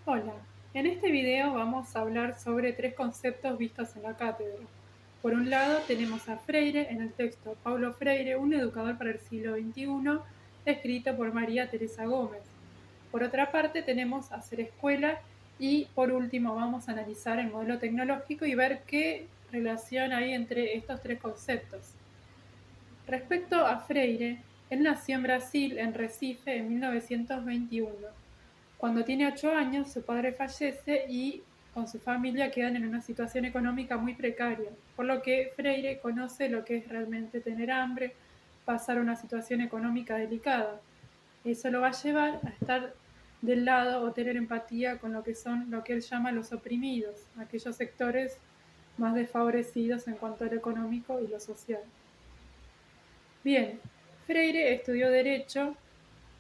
Hola, en este video vamos a hablar sobre tres conceptos vistos en la cátedra. Por un lado tenemos a Freire en el texto Paulo Freire, un educador para el siglo XXI, escrito por María Teresa Gómez. Por otra parte tenemos a Hacer Escuela y por último vamos a analizar el modelo tecnológico y ver qué relación hay entre estos tres conceptos. Respecto a Freire, él nació en Brasil, en Recife, en 1921. Cuando tiene 8 años, su padre fallece y con su familia quedan en una situación económica muy precaria, por lo que Freire conoce lo que es realmente tener hambre, pasar una situación económica delicada. Eso lo va a llevar a estar del lado o tener empatía con lo que son lo que él llama los oprimidos, aquellos sectores más desfavorecidos en cuanto a lo económico y lo social. Bien, Freire estudió Derecho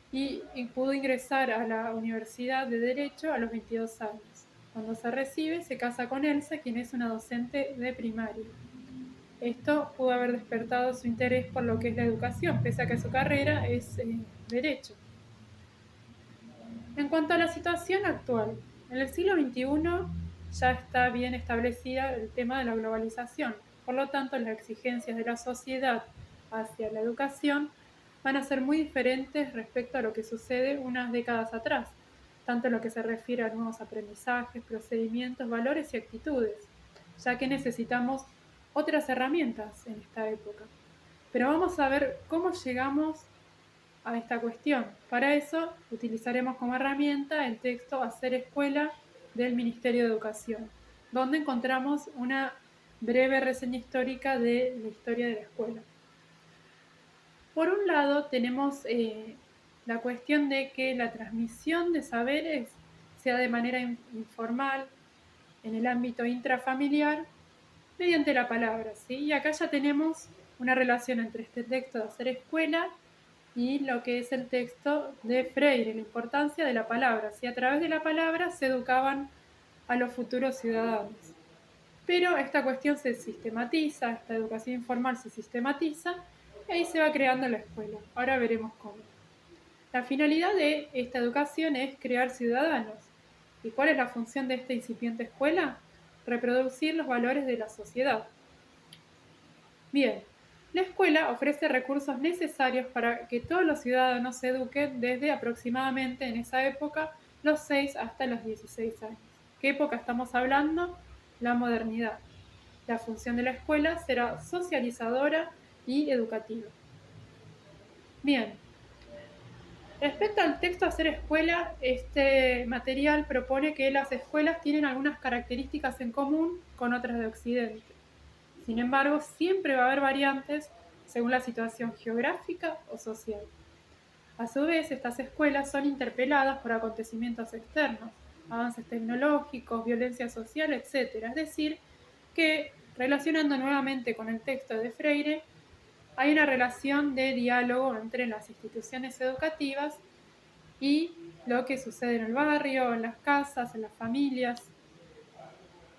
y pudo ingresar a la Universidad de Derecho a los 22 años. Cuando se recibe, se casa con Elsa, quien es una docente de primaria. Esto pudo haber despertado su interés por lo que es la educación, pese a que su carrera es Derecho. En cuanto a la situación actual, en el siglo XXI ya está bien establecida el tema de la globalización. Por lo tanto, las exigencias de la sociedad hacia la educación van a ser muy diferentes respecto a lo que sucede unas décadas atrás, tanto en lo que se refiere a nuevos aprendizajes, procedimientos, valores y actitudes, ya que necesitamos otras herramientas en esta época. Pero vamos a ver cómo llegamos a esta cuestión. Para eso utilizaremos como herramienta el texto Hacer Escuela del Ministerio de Educación, donde encontramos una breve reseña histórica de la historia de la escuela. Por un lado tenemos la cuestión de que la transmisión de saberes sea de manera informal, en el ámbito intrafamiliar, mediante la palabra, ¿sí? Y acá ya tenemos una relación entre este texto de Hacer Escuela y lo que es el texto de Freire, la importancia de la palabra. Si a través de la palabra se educaban a los futuros ciudadanos. Pero esta cuestión se sistematiza, esta educación informal se sistematiza y ahí se va creando la escuela. Ahora veremos cómo. La finalidad de esta educación es crear ciudadanos. ¿Y cuál es la función de esta incipiente escuela? Reproducir los valores de la sociedad. Bien, la escuela ofrece recursos necesarios para que todos los ciudadanos se eduquen desde aproximadamente en esa época los 6 hasta los 16 años. ¿Qué época estamos hablando? La modernidad. La función de la escuela será socializadora y educativa. Bien, respecto al texto Hacer Escuela, este material propone que las escuelas tienen algunas características en común con otras de Occidente. Sin embargo, siempre va a haber variantes según la situación geográfica o social. A su vez, estas escuelas son interpeladas por acontecimientos externos, avances tecnológicos, violencia social, etc. Es decir, que relacionando nuevamente con el texto de Freire, hay una relación de diálogo entre las instituciones educativas y lo que sucede en el barrio, en las casas, en las familias.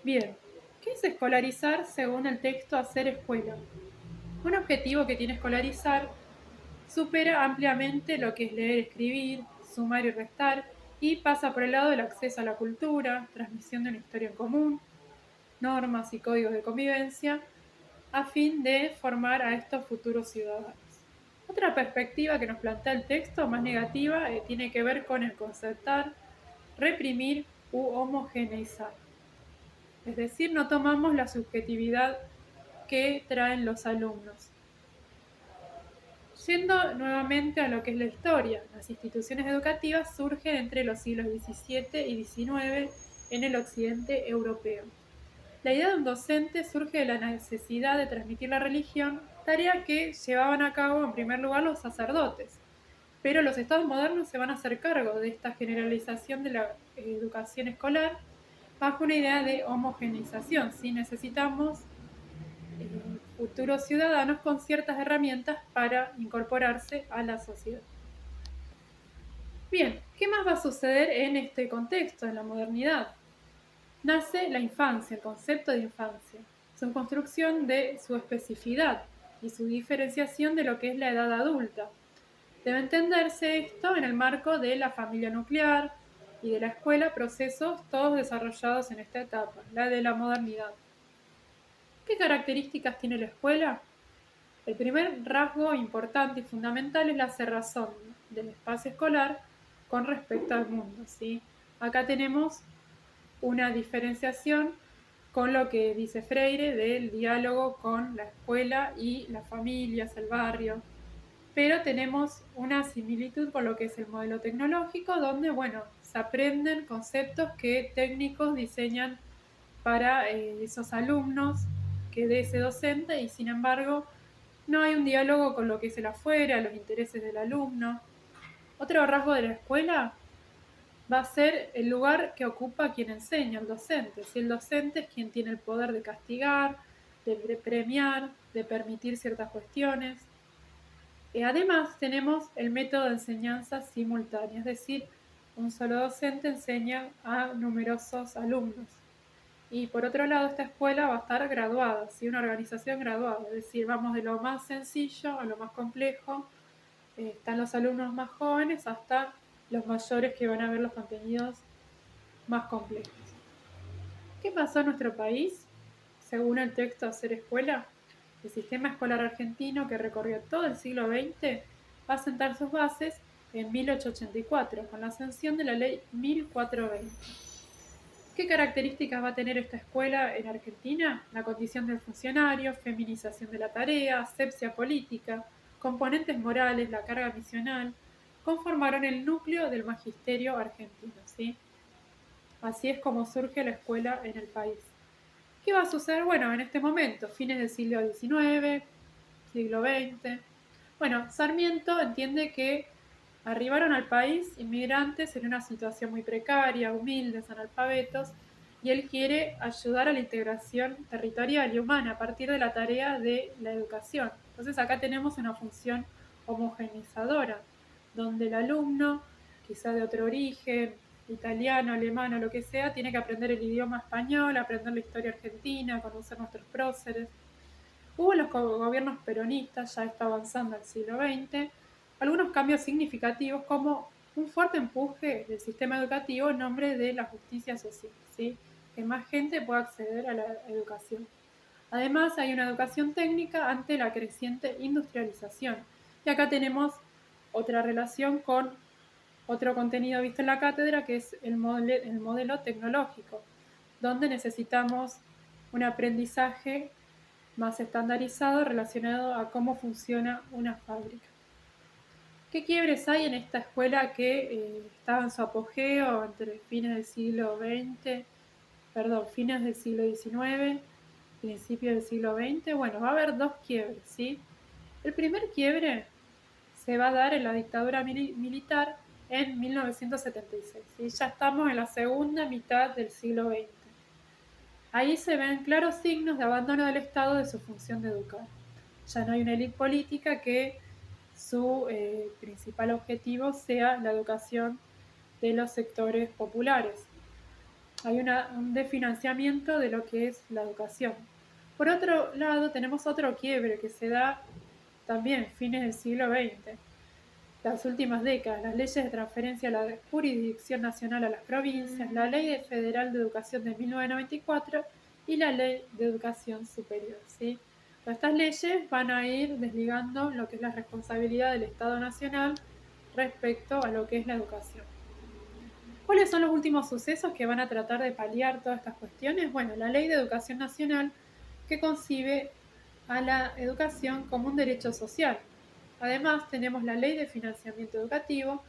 Bien, ¿qué es escolarizar según el texto Hacer Escuela? Un objetivo que tiene escolarizar supera ampliamente lo que es leer, escribir, sumar y restar y pasa por el lado del acceso a la cultura, transmisión de una historia en común, normas y códigos de convivencia, a fin de formar a estos futuros ciudadanos. Otra perspectiva que nos plantea el texto, más negativa, tiene que ver con el concertar, reprimir u homogeneizar. Es decir, no tomamos la subjetividad que traen los alumnos. Yendo nuevamente a lo que es la historia, las instituciones educativas surgen entre los siglos XVII y XIX en el occidente europeo. La idea de un docente surge de la necesidad de transmitir la religión, tarea que llevaban a cabo en primer lugar los sacerdotes. Pero los estados modernos se van a hacer cargo de esta generalización de la educación escolar bajo una idea de homogeneización. Si necesitamos futuros ciudadanos con ciertas herramientas para incorporarse a la sociedad. Bien, ¿qué más va a suceder en este contexto, en la modernidad? Nace la infancia, el concepto de infancia, su construcción de su especificidad y su diferenciación de lo que es la edad adulta. Debe entenderse esto en el marco de la familia nuclear, y de la escuela, procesos todos desarrollados en esta etapa, la de la modernidad. ¿Qué características tiene la escuela? El primer rasgo importante y fundamental es la cerrazón del espacio escolar con respecto al mundo, ¿sí? Acá tenemos una diferenciación con lo que dice Freire del diálogo con la escuela y las familias, el barrio, pero tenemos una similitud con lo que es el modelo tecnológico, donde, bueno, se aprenden conceptos que técnicos diseñan para esos alumnos, que de ese docente, y sin embargo no hay un diálogo con lo que es el afuera, los intereses del alumno. Otro rasgo de la escuela va a ser el lugar que ocupa quien enseña, el docente. Si el docente es quien tiene el poder de castigar, de premiar, de permitir ciertas cuestiones. Además, tenemos el método de enseñanza simultánea, es decir, un solo docente enseña a numerosos alumnos. Y por otro lado, esta escuela va a estar graduada, ¿sí? Una organización graduada, es decir, vamos de lo más sencillo a lo más complejo. Están los alumnos más jóvenes hasta los mayores que van a ver los contenidos más complejos. ¿Qué pasó en nuestro país? Según el texto Hacer Escuela, el sistema escolar argentino que recorrió todo el siglo XX va a sentar sus bases en 1884 con la sanción de la ley 1420. ¿Qué características va a tener esta escuela en Argentina? La condición del funcionario, feminización de la tarea, asepsia política, componentes morales, la carga misional, conformaron el núcleo del magisterio argentino, ¿sí? Así es como surge la escuela en el país. ¿Qué va a suceder? Bueno, en este momento, fines del siglo XIX, siglo XX. Bueno, Sarmiento entiende que arribaron al país inmigrantes en una situación muy precaria, humildes, analfabetos, y él quiere ayudar a la integración territorial y humana a partir de la tarea de la educación. Entonces acá tenemos una función homogeneizadora, donde el alumno, quizá de otro origen, italiano, alemán o lo que sea, tiene que aprender el idioma español, aprender la historia argentina, conocer nuestros próceres. Hubo en los gobiernos peronistas, ya está avanzando el siglo XX, algunos cambios significativos como un fuerte empuje del sistema educativo en nombre de la justicia social, ¿sí? Que más gente pueda acceder a la educación. Además, hay una educación técnica ante la creciente industrialización. Y acá tenemos otra relación con otro contenido visto en la cátedra, que es el modelo tecnológico, donde necesitamos un aprendizaje más estandarizado relacionado a cómo funciona una fábrica. ¿Qué quiebres hay en esta escuela que estaba en su apogeo entre fines del siglo XX, fines del siglo XIX, principios del siglo XX? Bueno, va a haber dos quiebres, ¿sí? El primer quiebre se va a dar en la dictadura militar en 1976, ¿sí? Ya estamos en la segunda mitad del siglo XX. Ahí se ven claros signos de abandono del Estado de su función de educar. Ya no hay una élite política que su principal objetivo sea la educación de los sectores populares. Hay un desfinanciamiento de lo que es la educación. Por otro lado, tenemos otro quiebre que se da también fines del siglo XX, las últimas décadas, las leyes de transferencia a la jurisdicción nacional a las provincias, la Ley Federal de Educación de 1994 y la Ley de Educación Superior, ¿sí? Estas leyes van a ir desligando lo que es la responsabilidad del Estado Nacional respecto a lo que es la educación. ¿Cuáles son los últimos sucesos que van a tratar de paliar todas estas cuestiones? Bueno, la Ley de Educación Nacional, que concibe a la educación como un derecho social. Además, tenemos la Ley de Financiamiento Educativo,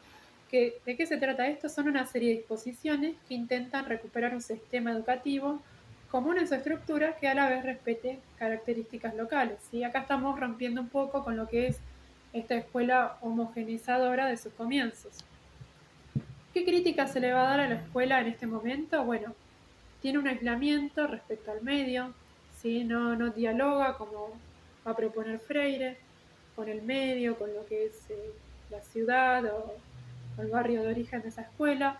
que ¿de qué se trata esto? Son una serie de disposiciones que intentan recuperar un sistema educativo común en su estructura que a la vez respete características locales. ¿Sí? Acá estamos rompiendo un poco con lo que es esta escuela homogeneizadora de sus comienzos. ¿Qué crítica se le va a dar a la escuela en este momento? Bueno, tiene un aislamiento respecto al medio, ¿sí? No dialoga como va a proponer Freire con el medio, con lo que es la ciudad o el barrio de origen de esa escuela,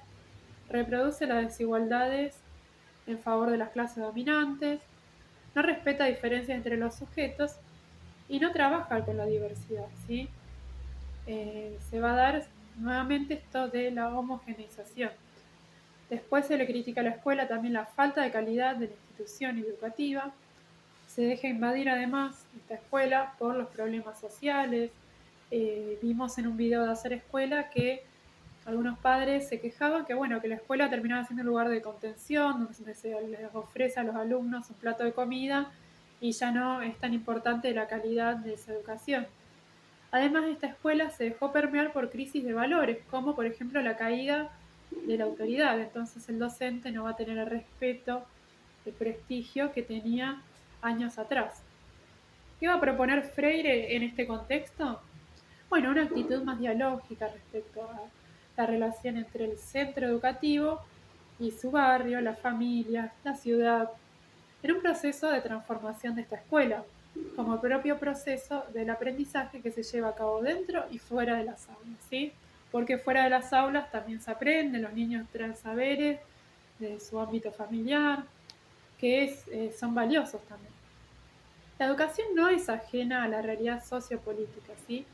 reproduce las desigualdades en favor de las clases dominantes, no respeta diferencias entre los sujetos y no trabaja con la diversidad, ¿sí? Se va a dar nuevamente esto de la homogeneización. Después se le critica a la escuela también la falta de calidad de la institución educativa. Se deja invadir además esta escuela por los problemas sociales. Vimos en un video de Hacer Escuela que algunos padres se quejaban que, bueno, que la escuela terminaba siendo un lugar de contención, donde se les ofrece a los alumnos un plato de comida y ya no es tan importante la calidad de esa educación. Además, esta escuela se dejó permear por crisis de valores, como por ejemplo la caída de la autoridad. Entonces el docente no va a tener el respeto, el prestigio que tenía años atrás. ¿Qué va a proponer Freire en este contexto? Bueno, una actitud más dialógica respecto a la relación entre el centro educativo y su barrio, la familia, la ciudad, en un proceso de transformación de esta escuela, como el propio proceso del aprendizaje que se lleva a cabo dentro y fuera de las aulas, ¿sí? Porque fuera de las aulas también se aprende, los niños traen saberes de su ámbito familiar, son valiosos también. La educación no es ajena a la realidad sociopolítica, ¿sí?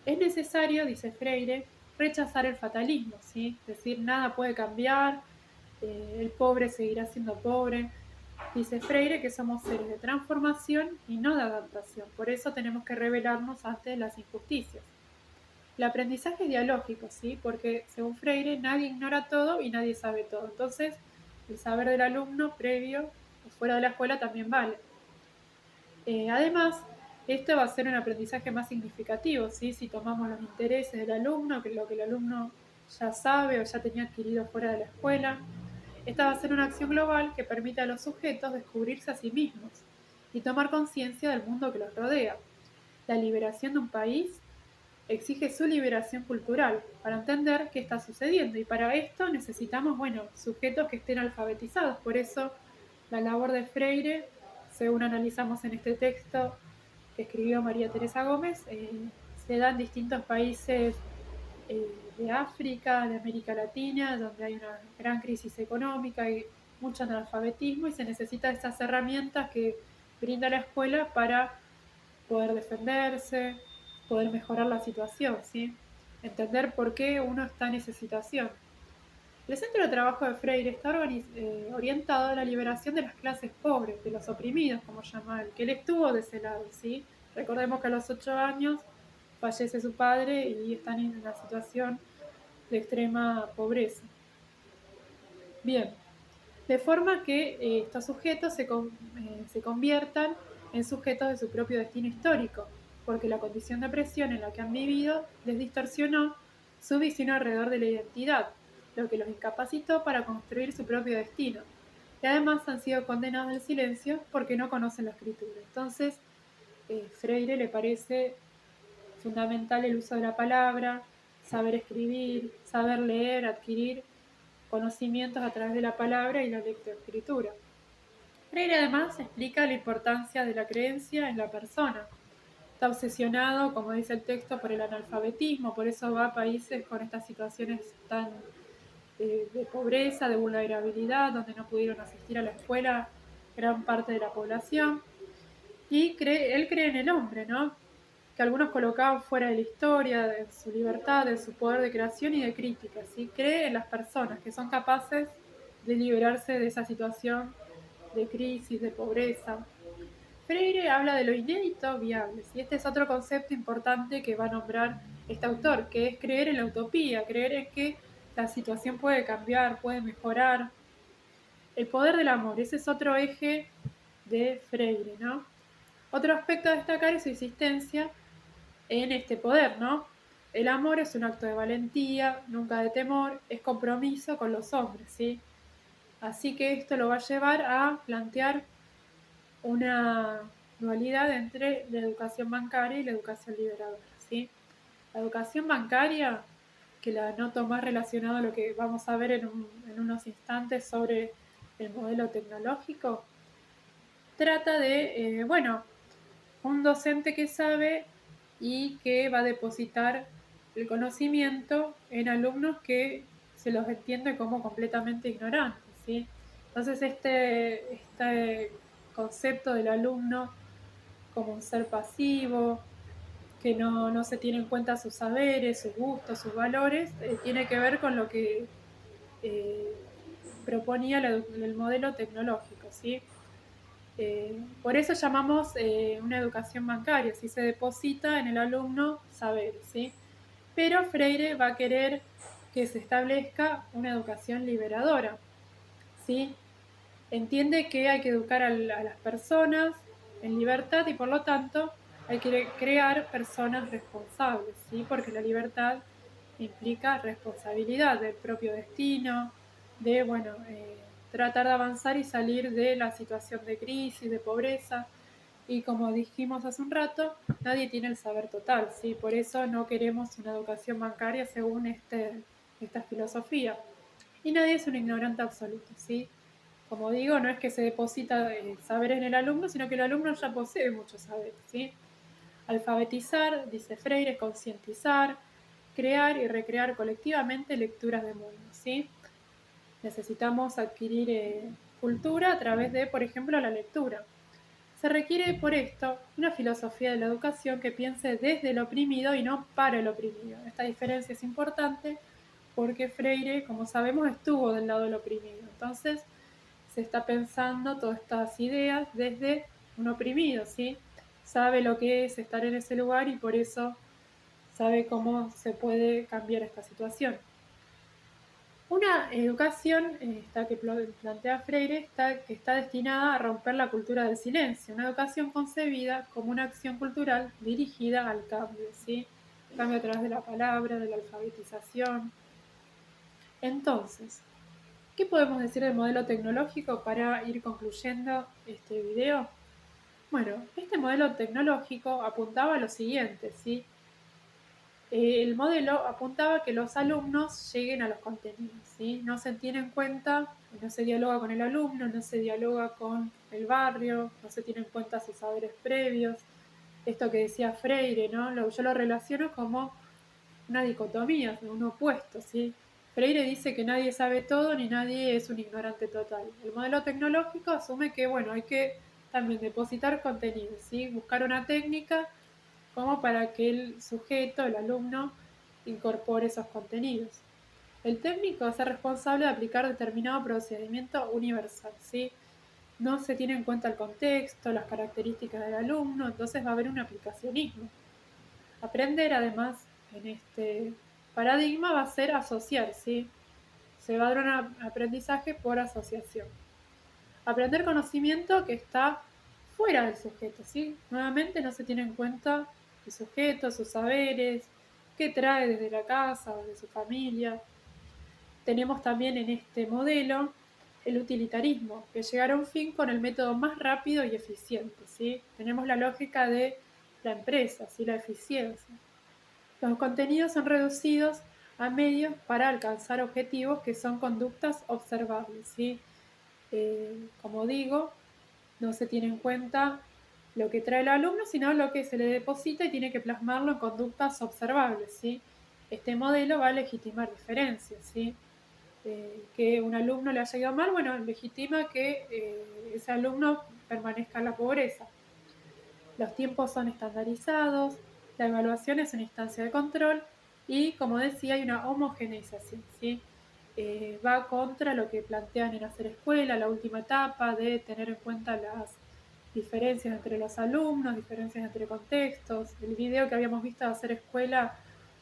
Es necesario, dice Freire, rechazar el fatalismo, ¿sí? Es decir, nada puede cambiar, el pobre seguirá siendo pobre. Dice Freire que somos seres de transformación y no de adaptación, por eso tenemos que rebelarnos ante las injusticias. El aprendizaje es dialógico, ¿sí? Porque según Freire nadie ignora todo y nadie sabe todo. Entonces, el saber del alumno previo o fuera de la escuela también vale. Además, esto va a ser un aprendizaje más significativo, ¿sí? Si tomamos los intereses del alumno, que lo que el alumno ya sabe o ya tenía adquirido fuera de la escuela. Esta va a ser una acción global que permite a los sujetos descubrirse a sí mismos y tomar conciencia del mundo que los rodea. La liberación de un país exige su liberación cultural para entender qué está sucediendo y para esto necesitamos, bueno, sujetos que estén alfabetizados. Por eso la labor de Freire, según analizamos en este texto que escribió María Teresa Gómez, se da en distintos países de África, de América Latina, donde hay una gran crisis económica y mucho analfabetismo y se necesitan estas herramientas que brinda la escuela para poder defenderse, poder mejorar la situación, ¿sí? Entender por qué uno está en esa situación. El centro de trabajo de Freire está orientado a la liberación de las clases pobres, de los oprimidos, como llama él, que él estuvo de ese lado, ¿sí? Recordemos que a los 8 años fallece su padre y están en una situación de extrema pobreza. Bien, de forma que estos sujetos se conviertan en sujetos de su propio destino histórico, porque la condición de opresión en la que han vivido les distorsionó su visión alrededor de la identidad, lo que los incapacitó para construir su propio destino. Y además han sido condenados al silencio porque no conocen la escritura. Entonces, Freire le parece fundamental el uso de la palabra, saber escribir, saber leer, adquirir conocimientos a través de la palabra y la lectoescritura. Freire además explica la importancia de la creencia en la persona. Está obsesionado, como dice el texto, por el analfabetismo, por eso va a países con estas situaciones tan de pobreza, de vulnerabilidad, donde no pudieron asistir a la escuela gran parte de la población. Y él cree en el hombre, ¿no? Que algunos colocaban fuera de la historia, de su libertad, de su poder de creación y de crítica, ¿sí? Cree en las personas que son capaces de liberarse de esa situación de crisis, de pobreza. Freire habla de lo inédito viable, y este es otro concepto importante que va a nombrar este autor, que es creer en la utopía, creer en que la situación puede cambiar, puede mejorar. El poder del amor, ese es otro eje de Freire, ¿no? Otro aspecto a destacar es su insistencia en este poder, ¿no? El amor es un acto de valentía, nunca de temor, es compromiso con los hombres, ¿sí? Así que esto lo va a llevar a plantear una dualidad entre la educación bancaria y la educación liberadora, ¿sí? La educación bancaria, que la noto más relacionada a lo que vamos a ver en unos instantes sobre el modelo tecnológico, trata de, bueno, un docente que sabe y que va a depositar el conocimiento en alumnos que se los entiende como completamente ignorantes, ¿sí? Entonces este concepto del alumno como un ser pasivo, que no se tiene en cuenta sus saberes, sus gustos, sus valores, tiene que ver con lo que proponía el modelo tecnológico, ¿sí? Por eso llamamos una educación bancaria, si se deposita en el alumno saber, ¿sí? Pero Freire va a querer que se establezca una educación liberadora, ¿sí? Entiende que hay que educar a las personas en libertad y por lo tanto hay que crear personas responsables, ¿sí? Porque la libertad implica responsabilidad del propio destino, de, bueno, tratar de avanzar y salir de la situación de crisis, de pobreza. Y como dijimos hace un rato, nadie tiene el saber total, ¿sí? Por eso no queremos una educación bancaria según esta filosofía. Y nadie es un ignorante absoluto, ¿sí? Como digo, no es que se deposita saber en el alumno, sino que el alumno ya posee muchos saberes, ¿sí? Alfabetizar, dice Freire, concientizar, crear y recrear colectivamente lecturas de mundo, ¿sí? Necesitamos adquirir cultura a través de, por ejemplo, la lectura. Se requiere por esto una filosofía de la educación que piense desde el oprimido y no para el oprimido. Esta diferencia es importante porque Freire, como sabemos, estuvo del lado del oprimido. Entonces, se está pensando todas estas ideas desde un oprimido, ¿sí? Sabe lo que es estar en ese lugar y por eso sabe cómo se puede cambiar esta situación. Una educación esta que plantea Freire que está destinada a romper la cultura del silencio, una educación concebida como una acción cultural dirigida al cambio, ¿sí? Cambio a través de la palabra, de la alfabetización. Entonces, ¿qué podemos decir del modelo tecnológico para ir concluyendo este video? Bueno, este modelo tecnológico apuntaba a lo siguiente, ¿sí? El modelo apuntaba a que los alumnos lleguen a los contenidos, ¿sí? No se tiene en cuenta, no se dialoga con el alumno, no se dialoga con el barrio, no se tiene en cuenta sus saberes previos. Esto que decía Freire, ¿no? Yo lo relaciono como una dicotomía, un opuesto, ¿sí? Freire dice que nadie sabe todo ni nadie es un ignorante total. El modelo tecnológico asume que, bueno, hay que también depositar contenidos, ¿sí? Buscar una técnica como para que el sujeto, el alumno, incorpore esos contenidos. El técnico es el responsable de aplicar determinado procedimiento universal, ¿sí? No se tiene en cuenta el contexto, las características del alumno, entonces va a haber un aplicacionismo. Aprender, además, en este paradigma va a ser asociar, ¿sí? Se va a dar un aprendizaje por asociación. Aprender conocimiento que está fuera del sujeto, ¿sí? Nuevamente no se tiene en cuenta el sujeto, sus saberes, qué trae desde la casa, desde su familia. Tenemos también en este modelo el utilitarismo, que llegar a un fin con el método más rápido y eficiente, ¿sí? Tenemos la lógica de la empresa, ¿sí? La eficiencia. Los contenidos son reducidos a medios para alcanzar objetivos que son conductas observables, ¿sí? Como digo, no se tiene en cuenta lo que trae el alumno, sino lo que se le deposita y tiene que plasmarlo en conductas observables, ¿sí? Este modelo va a legitimar diferencias, ¿sí? Que un alumno le haya ido mal, bueno, legitima que ese alumno permanezca en la pobreza. Los tiempos son estandarizados, la evaluación es una instancia de control y, como decía, hay una homogeneización, ¿sí? Va contra lo que plantean en hacer escuela, la última etapa de tener en cuenta las diferencias entre los alumnos, diferencias entre contextos. El video que habíamos visto de hacer escuela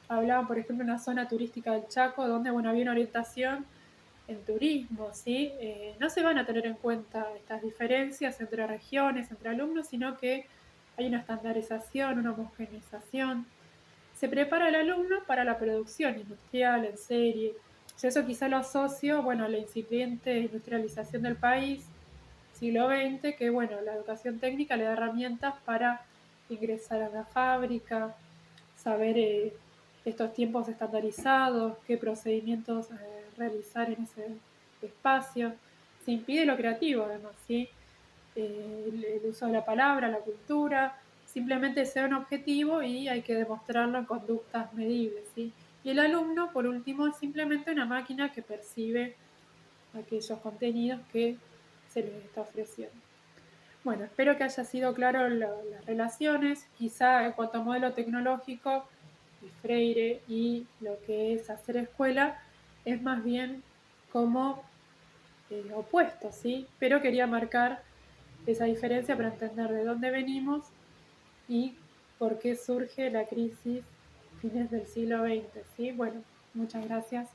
hablaba, por ejemplo, de una zona turística del Chaco donde, bueno, había una orientación en turismo, ¿sí? No se van a tener en cuenta estas diferencias entre regiones, entre alumnos, sino que hay una estandarización, una homogeneización. Se prepara al alumno para la producción industrial, en serie. Yo eso quizá lo asocio, bueno, a la incipiente industrialización del país, siglo XX, que, bueno, la educación técnica le da herramientas para ingresar a una fábrica, saber estos tiempos estandarizados, qué procedimientos realizar en ese espacio. Se impide lo creativo, además, ¿sí? El uso de la palabra, la cultura, simplemente sea un objetivo y hay que demostrarlo en conductas medibles, ¿sí? Y el alumno, por último, es simplemente una máquina que percibe aquellos contenidos que se les está ofreciendo. Bueno, espero que haya sido claro las relaciones, quizá en cuanto a modelo tecnológico y Freire y lo que es hacer escuela, es más bien como opuestos, ¿sí? Pero quería marcar esa diferencia para entender de dónde venimos y por qué surge la crisis fines del siglo XX, ¿sí? Bueno, muchas gracias.